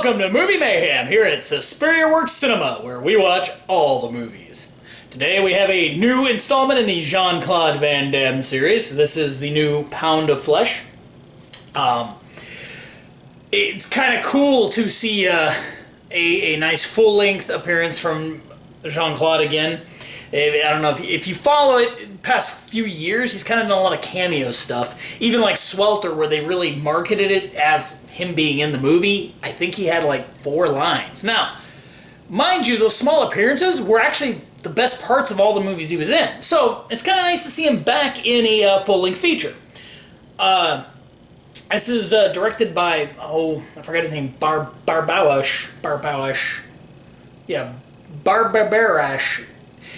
welcome to Movie Mayhem here at Superior Works Cinema, where we watch all the movies. Today we have a new installment in the Jean-Claude Van Damme series. This is the new Pound of Flesh. It's kind of cool to see a nice full-length appearance from Jean-Claude again. I don't know if you follow it, the past few years, he's kind of done a lot of cameo stuff. Even like Swelter, where they really marketed it as him being in the movie, I think he had like 4 lines. Now, mind you, those small appearances were actually the best parts of all the movies he was in. So, it's kind of nice to see him back in a full-length feature. This is directed by, I forgot his name, Barbarash. Yeah, Barbarash.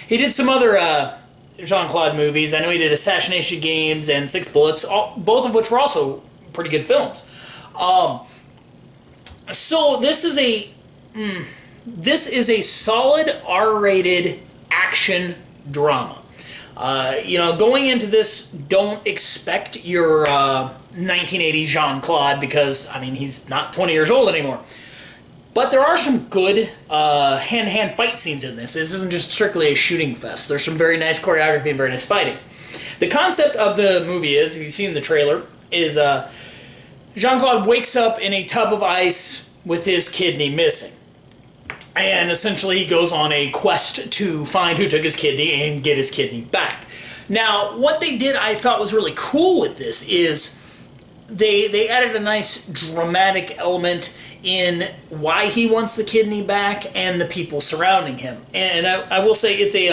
He did some other Jean-Claude movies. I know he did Assassination Games and Six Bullets, both of which were also pretty good films. So this is a solid R-rated action drama. Going into this, don't expect your 1980s Jean-Claude because, I mean, he's not 20 years old anymore. But there are some good hand-to-hand fight scenes in this. This isn't just strictly a shooting fest. There's some very nice choreography and very nice fighting. The concept of the movie is, if you've seen the trailer, is Jean-Claude wakes up in a tub of ice with his kidney missing. And essentially he goes on a quest to find who took his kidney and get his kidney back. Now, what they did I thought was really cool with this is they added a nice dramatic element in why he wants the kidney back and the people surrounding him. And I will say it's it's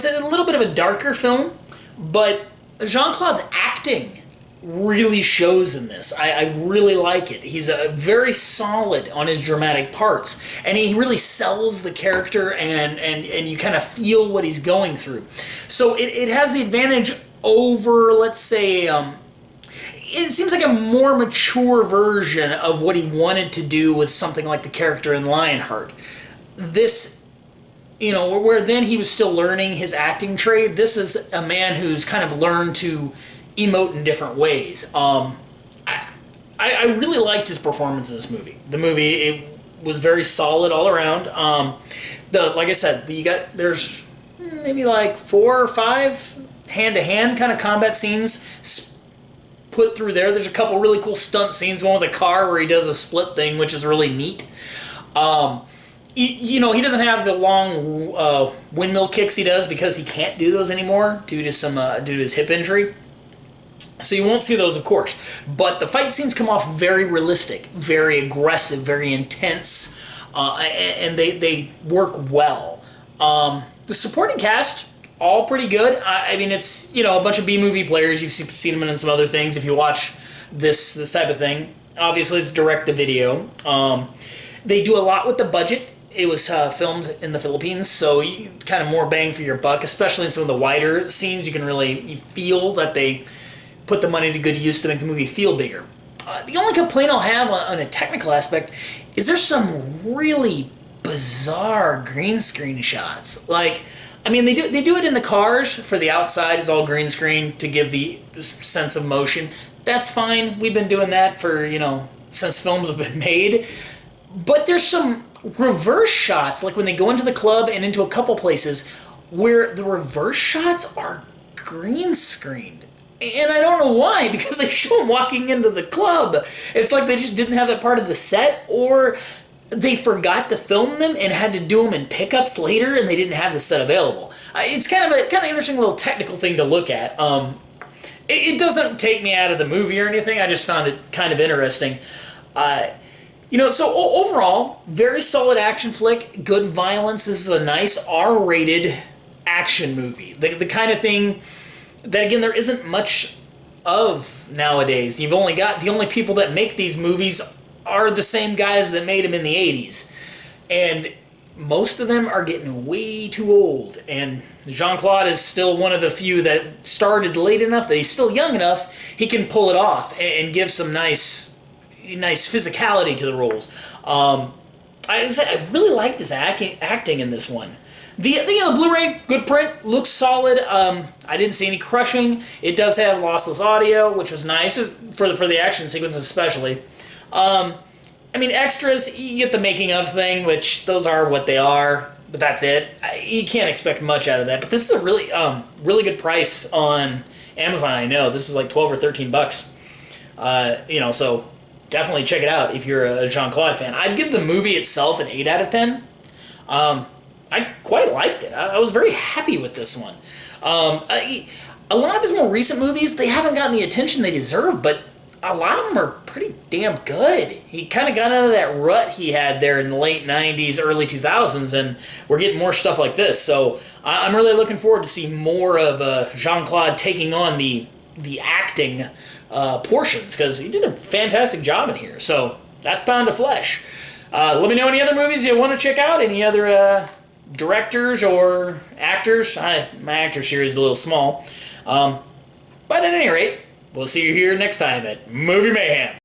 a little bit of a darker film, but Jean-Claude's acting really shows in this. I really like it. He's very solid on his dramatic parts, and he really sells the character, and you kind of feel what he's going through. So it has the advantage over, let's say, it seems like a more mature version of what he wanted to do with something like the character in Lionheart. This, where then he was still learning his acting trade, this is a man who's kind of learned to emote in different ways. I really liked his performance in this movie. The movie, it was very solid all around. Like I said, there's maybe like 4 or 5 hand-to-hand kind of combat scenes put through there. There's a couple really cool stunt scenes, one with a car where he does a split thing, which is really neat. He doesn't have the long windmill kicks he does because he can't do those anymore due to his hip injury. So you won't see those, of course. But the fight scenes come off very realistic, very aggressive, very intense, and they work well. The supporting cast, all pretty good. I mean, it's, a bunch of B-movie players. You've seen them in some other things if you watch this type of thing. Obviously, it's direct-to-video. They do a lot with the budget. It was filmed in the Philippines, so you kind of more bang for your buck, especially in some of the wider scenes. You feel that they put the money to good use to make the movie feel bigger. The only complaint I'll have on a technical aspect is there's some really bizarre green screen shots. Like, I mean, they do it in the cars. For the outside is all green screen to give the sense of motion. That's fine. We've been doing that for, since films have been made. But there's some reverse shots, like when they go into the club and into a couple places where the reverse shots are green screened. And I don't know why, because they show him walking into the club. It's like they just didn't have that part of the set, or they forgot to film them and had to do them in pickups later, and they didn't have the set available. It's kind of interesting little technical thing to look at. It doesn't take me out of the movie or anything. I just found it kind of interesting. So overall, very solid action flick, good violence. This is a nice R-rated action movie. The kind of thing that, again, there isn't much of nowadays. You've only got, the only people that make these movies are the same guys that made them in the 80s. And most of them are getting way too old. And Jean-Claude is still one of the few that started late enough that he's still young enough he can pull it off and give some nice physicality to the roles. I really liked his acting in this one. The Blu-ray, good print, looks solid. I didn't see any crushing. It does have lossless audio, which was nice for the action sequences especially. I mean, extras, you get the making of thing, which those are what they are, but that's it. You can't expect much out of that. But this is a really, really good price on Amazon. I know this is like 12 or 13 bucks. So definitely check it out if you're a Jean-Claude fan. I'd give the movie itself an 8 out of 10. I quite liked it. I was very happy with this one. A lot of his more recent movies, they haven't gotten the attention they deserve, but a lot of them are pretty damn good. He kind of got out of that rut he had there in the late 90s, early 2000s, and we're getting more stuff like this. So I'm really looking forward to see more of Jean-Claude taking on the acting portions, because he did a fantastic job in here. So that's Pound of Flesh. Let me know any other movies you want to check out, any other directors or actors. My actor series is a little small. But at any rate, we'll see you here next time at Movie Mayhem.